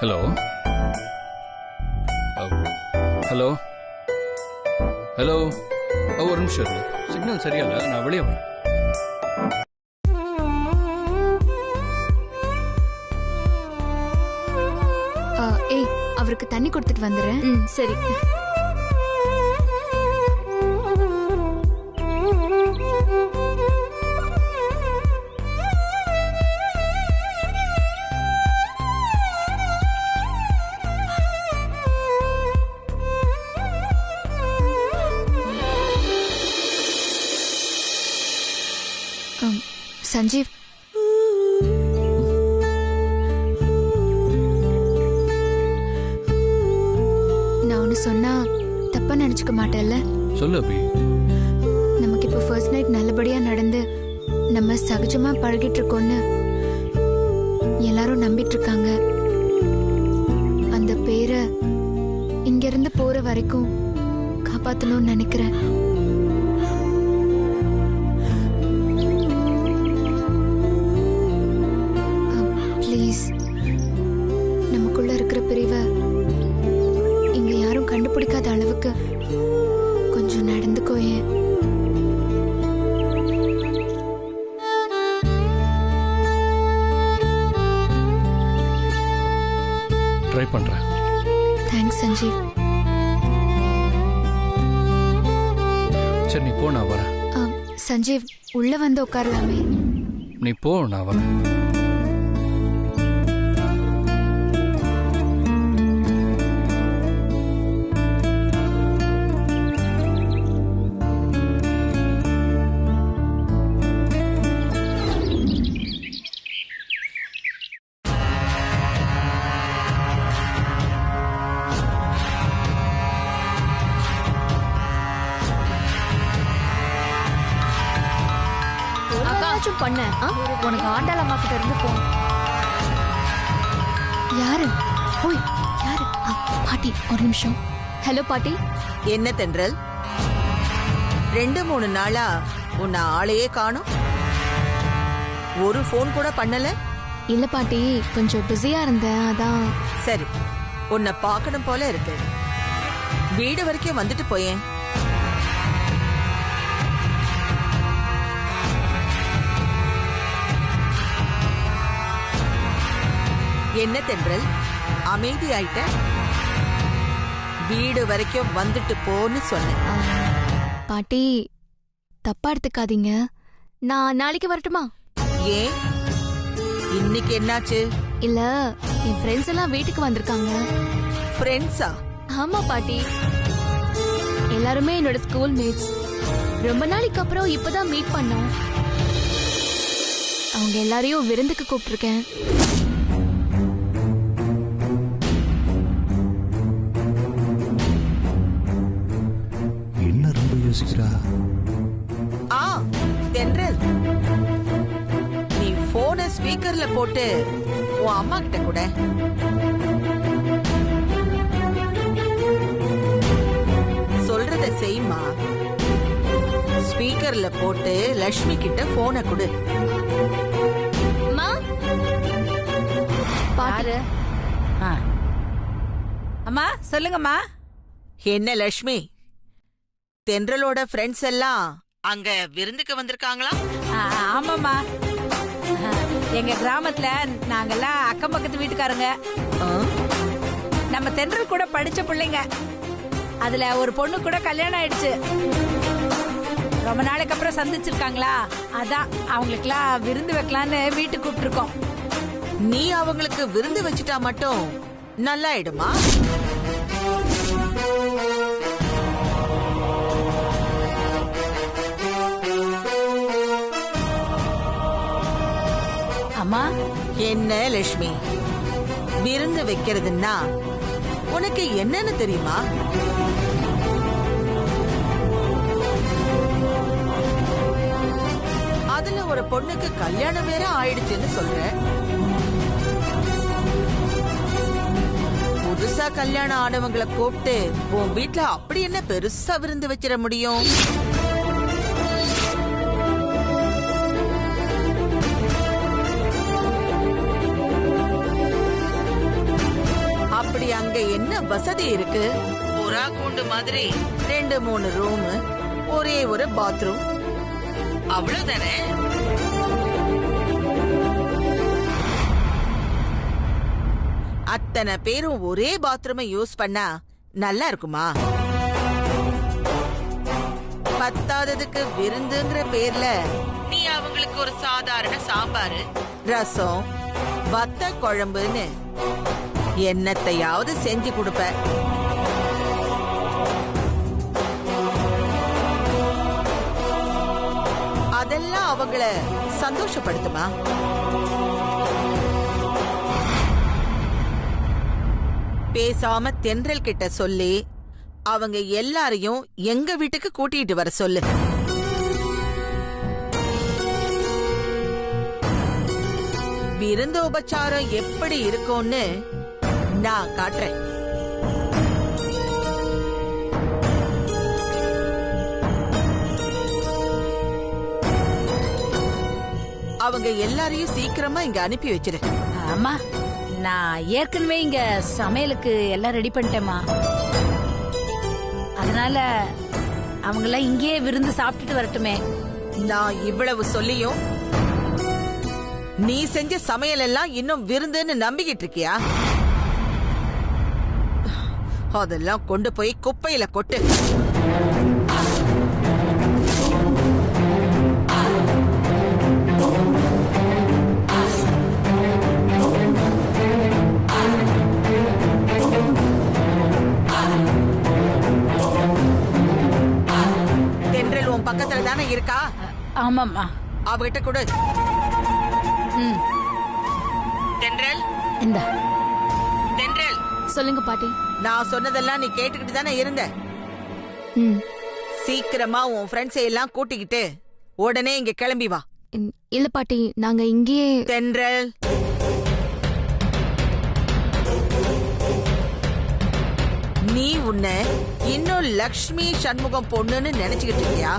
ஹலோ ஹலோ ஹலோ, ஒரு நிமிஷம் இருக்கு. சிக்னல் சரியா இல்லை, நான் வெளியே வரேன். ஏய், அவருக்கு தண்ணி கொடுத்துட்டு வந்துடுறேன். சரி. சஞ்சீவ், நான் ஒன்னு சொன்னா தப்பா நினைச்சுக்க மாட்டேல்ல? சொல்லு அபி. நமக்கு இப்போ ஃபர்ஸ்ட் நைட் நல்லபடியா நடந்து நம்ம சகஜமா பழகிட்டு இருக்கோம்னு எல்லாரும் நம்பிட்டு இருக்காங்க. அந்த பேரை இங்க இருந்து போற வரைக்கும் காப்பாத்தணும்னு நினைக்கிறேன். ப்ளீஸ், நமக்குள்ள இருக்கிற பிரிவை இங்க யாரும் கண்டுபிடிக்காத அளவுக்கு கொஞ்சம் நடந்துக்கோயே. ட்ரை பண்றேன். தேங்க்ஸ் சஞ்சீவ். சரி, நீ போ, நான் வரேன். சஞ்சீவ், உள்ள வந்து உட்காரலாமே? நீ போ, நான் வரேன். பண்ண உனக்கு ஆண்டாள் அம்மா கிட்ட இருந்து போன். யாரு? ஓய், யாரு? பாட்டி, ஒரு நிமிஷம். ஹலோ பாட்டி. என்ன தென்றல், 2-3 நாளா உன்னை ஆளையே காணோம். ஒரு போன் கூட பண்ணல? இல்ல பாட்டி, கொஞ்சம் பிஸியா இருந்தேன், அதான். சரி, உன்னை பார்க்கணும் போல இருக்கு. வீடு வரைக்கும் வந்துட்டு போயேன். என்ன தென்றல், அமைதி ஆயிட்ட? வீடு வரைக்கும் வந்துட்டு போன்னு சொன்னேன். பாட்டி, தப்பா எடுத்துக்காதீங்க. நான் நாளைக்கு வரட்டுமா? ஏன், இன்னைக்கு என்னாச்சு? இல்ல, என் ஃப்ரெண்ட்ஸ் எல்லாம் வீட்டுக்கு வந்திருக்காங்க. ஃப்ரெண்ட்ஸா? ஆமா பாட்டி, எல்லாருமே என்னோட ஸ்கூல் மேட்ஸ். ரொம்ப நாளைக்கு அப்புறம் இப்பதான் மீட் பண்ணோம். அவங்க எல்லாரையும் விருந்துக்கு கூப்பிட்டுருக்கேன். என்ன ரொம்ப யோசிக்கிறா? தென்றல், நீ போனை ஸ்பீக்கர்ல போட்டு உன் அம்மா கிட்ட கூட. சொல்றத செய்யுமா. ஸ்பீக்கர்ல போட்டு லட்சுமி கிட்ட போனை கொடு. பாரு. அம்மா, சொல்லுங்கம்மா. என்ன லட்சுமி, தென்றலோட ஃப்ரெண்ட்ஸ் எல்லாம் அங்க விருந்துக்கு வந்திருக்காங்களா? ஆமாம்மா, எங்க கிராமத்துல நாங்கெல்லாம் அக்கம் பக்கத்து வீட்டுக்காரங்க. நம்ம தென்றல் கூட படிச்ச பிள்ளைங்க. அதுல ஒரு பொண்ணு கூட கல்யாணம் ஆயிடுச்சு. ரொம்ப நாளைக்கு அப்புறம் சந்திச்சிருக்காங்களா, அதான் அவங்களுக்குலாம் விருந்து வைக்கலான்னு வீட்டுக்கு கூப்பிட்டுருக்கோம். நீ அவங்களுக்கு விருந்து வச்சுட்டா மட்டும் நல்லாயிடுமா? அம்மா, என்ன லட்சுமி, விருந்து வைக்கிறதுன்னா உனக்கு என்னன்னு தெரியுமா? அதுல ஒரு பொண்ணுக்கு கல்யாணம் வேற ஆயிடுச்சுன்னு சொல்ற. புதுசா கல்யாணம் ஆனவங்களை கூப்பிட்டு உன் வீட்டுல அப்படி என்ன பெருசா விருந்து வச்சிட முடியும்? அப்படி அங்க என்ன வசதி இருக்கு? புறா கூண்டு மாதிரி 2-3 ரூம், ஒரே ஒரு பாத்ரூம், அவ்வளவுதானே? அத்தனை பேரும் ஒரே பாத்ரூமை யூஸ் பண்ணா நல்லா இருக்குமா? பத்தாததுக்கு விருந்துங்கிற பேர்ல நீ அவங்களுக்கு ஒரு சாதாரண சாம்பார், ரசம், வத்த குழம்புன்னு என்னத்தையாவது செஞ்சு கொடுப்ப. அதெல்லாம் அவங்கள சந்தோஷப்படுத்துமா? பேசாம தென்றல் கிட்ட சொல்லி அவங்க எல்லாரையும் எங்க வீட்டுக்கு கூட்டிட்டு வர சொல்லு. விருந்து உபச்சாரம் எப்படி இருக்கும்னு நான் காட்டுறேன். அவங்க எல்லாரையும் சீக்கிரமா இங்க அனுப்பி வச்சிரு. அம்மா, நான் ஏற்கனவே இங்க சமையலுக்கு எல்லாம் ரெடி பண்ணிட்டேம்மா. அதனால அவங்களாம் இங்கேயே விருந்து சாப்பிட்டுட்டு வரட்டுமே. நான் இவ்வளவு சொல்லியும் நீ செஞ்ச சமையல் எல்லாம் இன்னும் விருந்துன்னு நம்பிக்கிட்டு இருக்கியா? அதெல்லாம் கொண்டு போய் குப்பையில கொட்டு. தென்றல் உன் பக்கத்துல தானே இருக்கா? ஆமாம்மா. அவகிட்ட கொடு. தென்றல், இந்த தென்றல். சொல்லுங்க பாட்டி. நான் சொன்னதெல்லாம் நீ கேட்டுக்கிட்டு தானே இருந்த? சீக்கிரமா உன் ஃப்ரெண்ட்ஸை எல்லாம் கூட்டிக்கிட்டு உடனே இங்க கிளம்பி வா. இல்ல பாட்டி, நாங்க இங்கேயே. தென்றல், நீ உன்னை இன்னும் லக்ஷ்மி சண்முகம் பொண்ணுன்னு நினைச்சுக்கிட்டு இருக்கியா?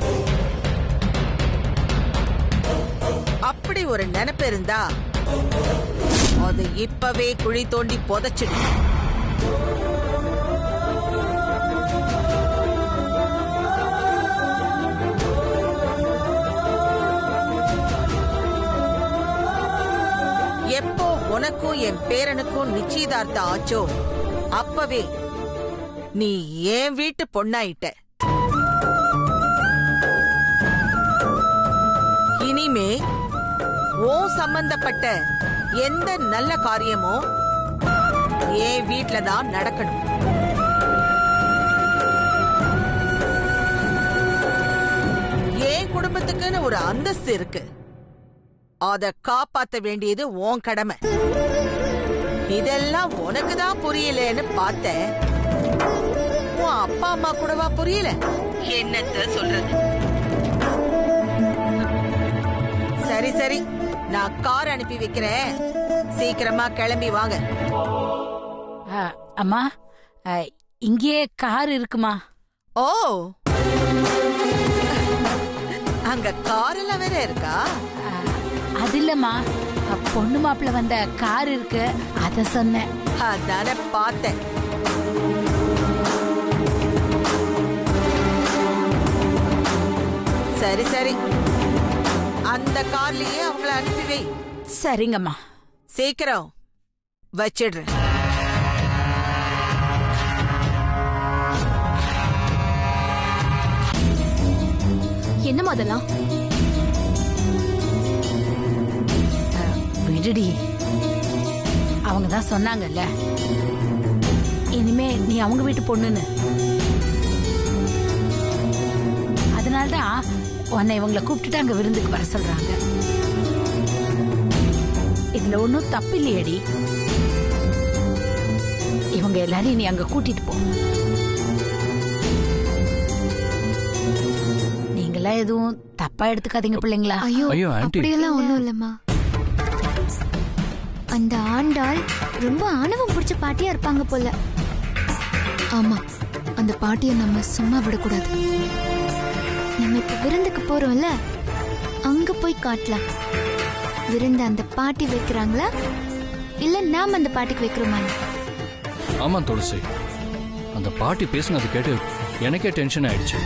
அப்படி ஒரு நினைப்பு இருந்தா அது இப்பவே குழி தோண்டி புதைச்சிடு. எப்போ உனக்கும் என் பேரனுக்கும் நிச்சயதார்த்தம் ஆச்சோ அப்பவே நீ என் வீட்டு பொண்ணாயிட்ட. இனிமே ஓ சம்பந்தப்பட்ட எந்த நல்ல காரியமோ என் வீட்ல தான் நடக்கணும். என் குடும்பத்துக்குன்னு ஒரு அந்தஸ்து இருக்கு, அத காப்பாத்த வேண்டியது உன் கடமை. இதெல்லாம் உனக்கு தான் புரியலன்னு பார்த்த, உன் அப்பா அம்மா கூடவா புரியல? என்னத்த சொல்றது? சரி சரி, நான் கார் அனுப்பி வைக்கிறேன், சீக்கிரமா கிளம்பி வாங்க. அம்மா, இங்கேயே கார் இருக்குமா? ஓ, அங்க கார் எல்லாம் வேற இருக்கா? அது இல்லம்மா, பொண்ணு மாப்பிள்ள வந்த கார் இருக்கு, அத சொன்னேன். அதான பார்த்தேன். சரி சரி, அந்த கார்லயே அவங்கள அனுப்பி வை. சரிங்கம்மா. சீக்கிரம் வச்சிடுறேன். என்னமா அதெல்லாம்? விடுடி, அவங்க தான் சொன்னாங்கல்ல, இனிமே நீ அவங்க வீட்டு பொண்ணுன்னு. அதனால்தான் உன்னை இவங்களை கூப்பிட்டுட்டு அங்க விருந்துக்கு வர சொல்றாங்க. இதுல ஒன்னும் தப்பு இல்லையடி. இவங்க எல்லாரையும் நீ அங்க கூட்டிட்டு போ. நீங்களாம் எதுவும் தப்பா எடுத்துக்காதீங்க பிள்ளைங்களா. ஐயோ ஐயோ, ஆண்டி. அப்படியெல்லாம் ஒண்ணும் இல்லம்மா. அந்த ஆண்டாள் ரொம்ப ஆணவம் பிடிச்ச பாட்டியா இருப்பாங்க போல. ஆமா, அந்த பாட்டியை நம்ம சும்மா விடக்கூடாது. நம்ம இப்ப விருந்துக்கு போறோம்ல, அங்க போய் காட்டலாம். விருந்து அந்த பாட்டி வைக்கிறாங்களா இல்ல நாம அந்த பாட்டிக்கு வைக்கிறோமா? ஆமா துளசி, அந்த பாட்டி பேசுனது கேட்டு எனக்கே டென்ஷன் ஆயிடுச்சு.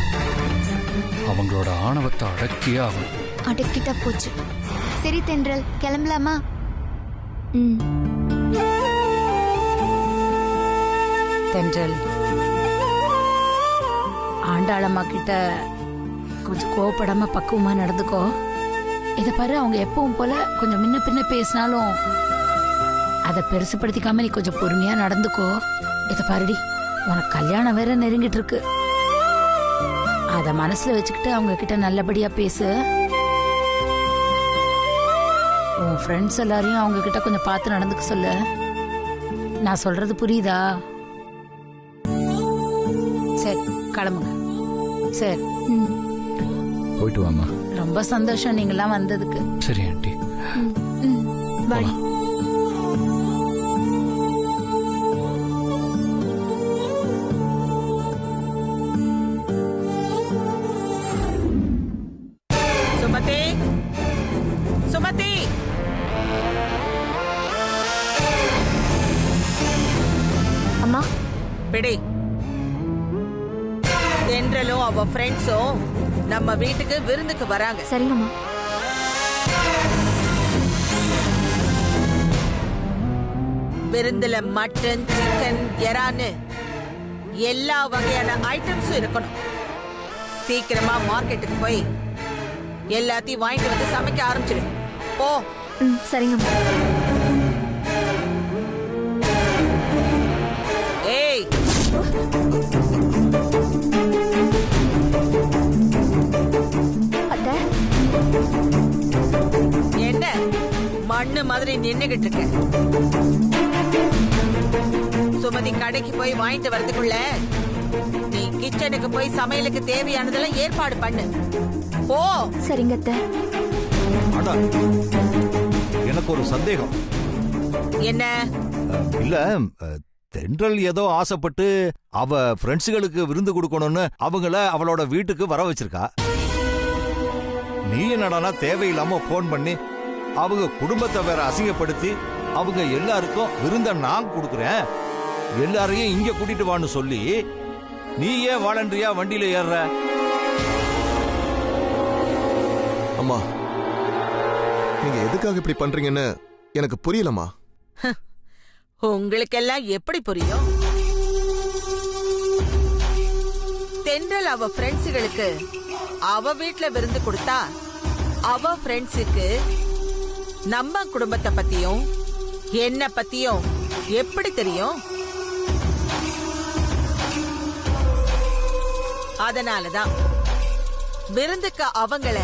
அவங்களோட ஆணவத்தை அடக்கியே ஆகும். அடக்கிட்டா போச்சு. சரி தென்றல், கிளம்பலாமா? ம். தென்றல், ஆண்டாளம்மா கிட்ட கொஞ்சம் கோவப்படாம பக்குவமா நடந்துக்கோ. இத பாரு, அவங்க எப்பவும் போல கொஞ்சம் முன்ன பின்ன பேசினாலும் அதை பெருசுப்படுத்திக்காம நீ கொஞ்சம் பொறுமையா நடந்துக்கோ. இத பாருடி, உனக்கு கல்யாணம் வேற நெருங்கிட்டு இருக்கு. அத மனசுல வச்சுக்கிட்டு அவங்க கிட்ட நல்லபடியா பேசு. உன் ஃப்ரெண்ட்ஸ் எல்லாரையும் அவங்க கிட்ட கொஞ்சம் பார்த்து நடந்துக்க சொல்லு. நான் சொல்றது புரியுதா? சரி, கிளம்புங்க. சரி, போயிட்டு வாமா. ரொம்ப சந்தோஷம் நீங்களாம் வந்ததுக்கு. சரி ஆண்டி. வாடி. சுமதி, சுமதி, அம்மா, பிடி. தென்றலும் அவ ஃப்ரெண்ட்ஸும் நம்ம வீட்டுக்கு விருந்துக்கு வராங்க. சரிங்கம்மா. விருந்துல மட்டன், சிக்கன், எறான்னு எல்லா வகையான ஐட்டம்ஸும் இருக்கணும். சீக்கிரமா மார்க்கெட்டுக்கு போய் எல்லாத்தையும் வாங்கிட்டு வந்து சமைக்க ஆரம்பிச்சிடு. போ. சரிங்கம்மா. ஏய், அத்தை, என்ன மண்ணு மாதிரி நின்னுகிட்டு இருக்க? சுமதி கடைக்கு போய் வாங்கிட்டு வரதுக்குள்ள நீ கிச்சனுக்கு போய் சமையலுக்கு தேவையானதெல்லாம் ஏற்பாடு பண்ணு. போ. சரிங்க அத்தை. அடா, எனக்கு ஒரு சந்தேகம். என்ன? இல்ல, தென்றல் ஏதோ ஆசைப்பட்டு அவ ஃப்ரெண்ட்ஸுகளுக்கு விருந்து கொடுக்கணும்னு அவங்கள அவளோட வீட்டுக்கு வர வச்சிருக்கா. நீ என்னடானா தேவையில்லாம போன் பண்ணி அவங்க குடும்பத்தை வேற அசிங்கப்படுத்தி அவங்க எல்லாருக்கும் விருந்த நான் கொடுக்குறேன், எல்லாரையும் இங்க கூட்டிட்டு வான்னு சொல்லி நீ ஏன் வாலண்டரியா வண்டியில ஏறுற? அம்மா, நீங்க எதுக்காக இப்படி பண்றீங்கன்னு எனக்கு புரியலம்மா. உங்களுக்கெல்லாம் எப்படி புரியும்? தென்றல் அவ ஃப்ரெண்ட்ஸுகளுக்கு அவ வீட்ல விருந்து கொடுத்தா அவ ஃப்ரெண்ட்ஸுக்கு நம்ம குடும்பத்தை பத்தியும் என்ன பத்தியும் எப்படி தெரியும்? அதனாலதான் விருந்துக்கு அவங்கள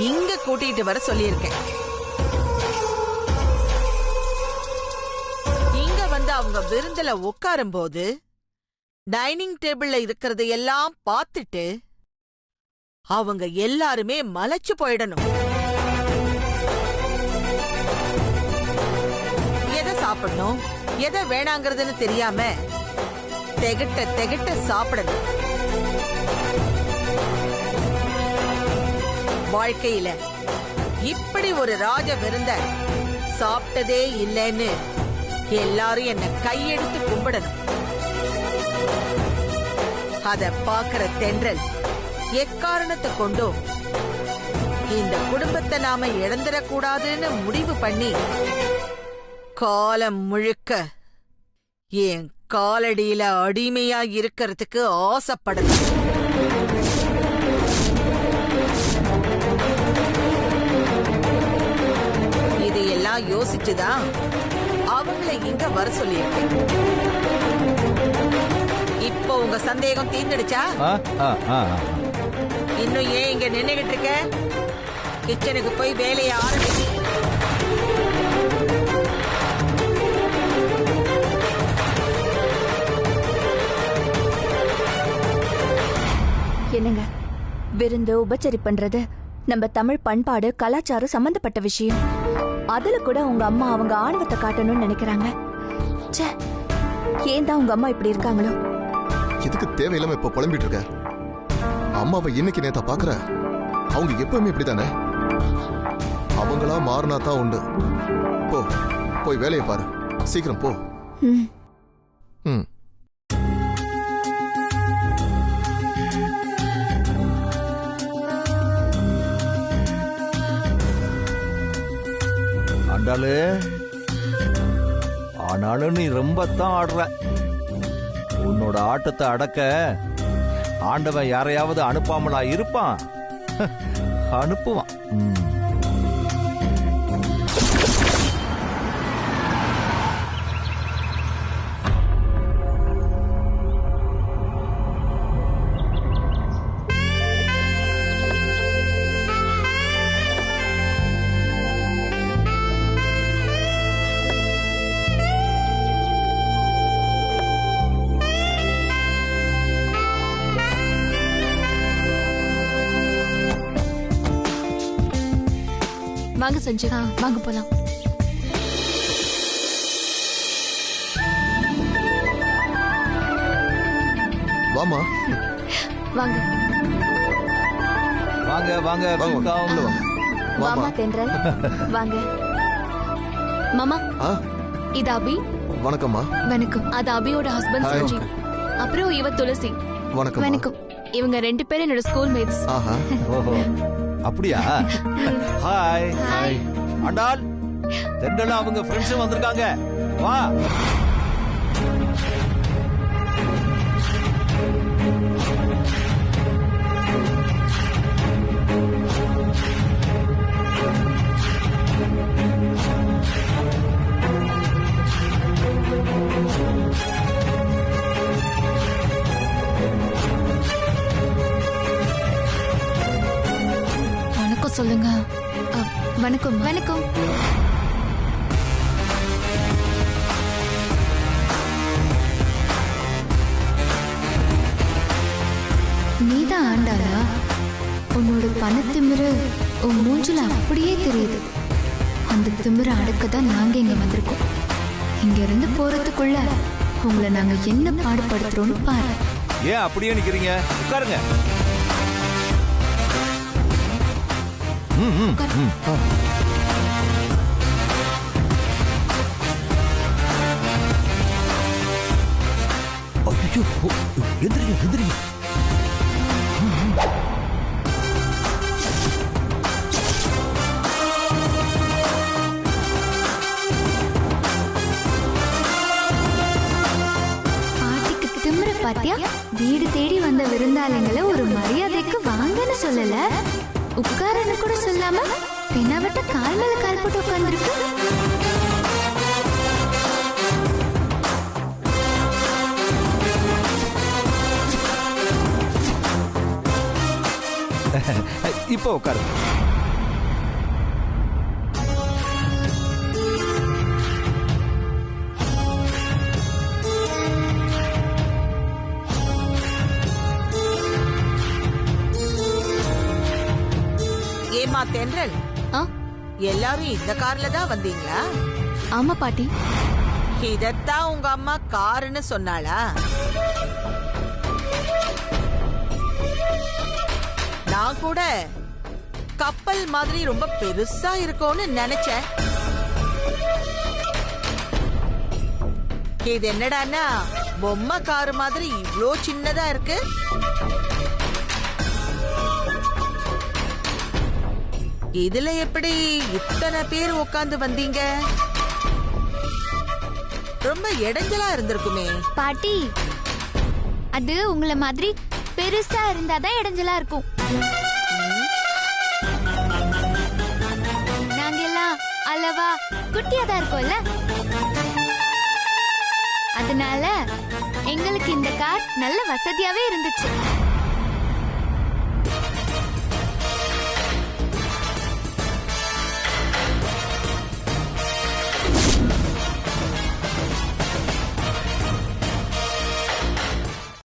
இங்க கூட்டிட்டு வர சொல்லியிருக்கேன். இங்க வந்து அவங்க விருந்துல உட்காரும் போது டைனிங் டேபிள்ல இருக்கிறது எல்லாம் பார்த்துட்டு அவங்க எல்லாருமே மலைச்சு போயிடணும். எதை சாப்பிடணும் எதை வேணாங்கிறதுன்னு தெரியாம திகட்ட திகட்ட சாப்பிடணும். வாழ்க்கையில இப்படி ஒரு ராஜ விருந்த சாப்பிட்டதே இல்லைன்னு எல்லாரும் என்ன கையெடுத்து கும்பிடணும். அத பாக்குற தென்றல் எக்காரணத்தை கொண்டும் இந்த குடும்பத்தை நாம இழந்துடக்கூடாதுன்னு முடிவு பண்ணி காலம் முழுக்க என் காலடியில அடிமையா இருக்கிறதுக்கு ஆசைப்படணும். இதையெல்லாம் யோசிச்சுதான் அவங்களை இங்க வர சொல்லியிருக்கேன். இப்போ உங்க சந்தேகம் தீர்ந்துடுச்சா? இன்னும் ஏன் இங்க நின்னுகிட்டு இருக்க? கிச்சனுக்கு போய் வேலையை ஆரம்பிச்சு. என்னங்க, விருந்து உபச்சரி பண்றது நம்ம தமிழ் பண்பாடு கலாச்சாரம் சம்பந்தப்பட்ட விஷயம். அதுல கூட உங்க அம்மா அவங்க ஆணவத்தை காட்டணும்னு நினைக்கிறாங்க. ச்சே, ஏன் தான் உங்க அம்மா இப்படி இருக்காங்களோ? எதுக்கு தேவையில்லாம இப்ப புலம்பிட்டு இருக்க? அம்மாவை இன்னைக்கு நேத்தா பாக்குற? அவங்க எப்பவுமே இப்படித்தானே. அவங்களா மாறினா தான் உண்டு. போ, போய் வேலையை பாரு. சீக்கிரம் போ. ம். ஆண்டாளு, ஆனாலும் நீ ரொம்ப தான் ஆடுற. உன்னோட ஆட்டத்தை அடக்க ஆண்டவன் யாரையாவது அனுப்பாமலா இருப்பான்? அனுப்புவான். வாங்க சஞ்சய், வாங்க போலாம். வாமா. வாங்க வாங்க வாங்க வாங்க. மாமா தென்றல் வாங்க. மாமா, இது அபி. வணக்கம்மா. வணக்கம். அது அபியோட ஹஸ்பண்ட் சஞ்சய். அப்புறம் இவ துளசி. வணக்கம். வணக்கம். இவங்க 2 பேரும் என்னோட ஸ்கூல் மேட்ஸ். ஓஹோ, அப்படியா? ஹாய். ஹாய் ஆண்டாள், தென்றல் அவங்க ஃப்ரெண்ட்ஸும் வந்திருக்காங்க. வா. வணக்கம் சொல்லுங்க. வணக்கம். வணக்கம். நீதான் ஆண்டாளா? உன்னோட பணத்திமிரு உன் மூஞ்சில அப்படியே தெரியுது. அந்த திமிரை அடக்கதான் நாங்க இங்க வந்திருக்கோம். இங்க இருந்து போறதுக்குள்ள உங்களை நாங்க என்ன பாடுபடுத்துறோம்னு பாரு. ஏன் அப்படியே நிக்கிறீங்க? உட்காருங்க. எந்திரிங்க எந்திரிங்க. பாட்டிக்கு திமிர பாத்தியா? வீடு தேடி வந்த விருந்தாளிங்களை ஒரு மரியாதைக்கு வாங்கன்னு சொல்லல, உட்காரன்னு கூட சொல்லாம தென்னாவட்ட கால் மேல கால் போட்டு உட்கார்ந்துருக்கு. இப்போ உட்காரு. ஏமா தென்றல், எல்லாரும் இந்த கார்ல தான் வந்தீங்களா? ஆமா பாட்டி. இதத்தான் உங்க அம்மா காருன்னு சொன்னாளா? நான் கூட கப்பல் மாதிரி ரொம்ப பெருசா இருக்கும்னு நினைச்சேன். இது என்னடான்னா பொம்மை காரு மாதிரி இவ்ளோ சின்னதா இருக்கு. இதுல எப்படி இத்தனை பேர் உட்கார்ந்து வந்தீங்க? ரொம்ப இடைஞ்சலா இருந்திருக்குமே. பாட்டி, அது உங்களை மாதிரி பெருசா இருந்தாதான் இடைஞ்சலா இருக்கும். நாங்க எல்லாம் அளவா குட்டியா தான் இருக்கோம்ல. அதனால எங்களுக்கு இந்த கார் நல்ல வசதியாவே இருந்துச்சு.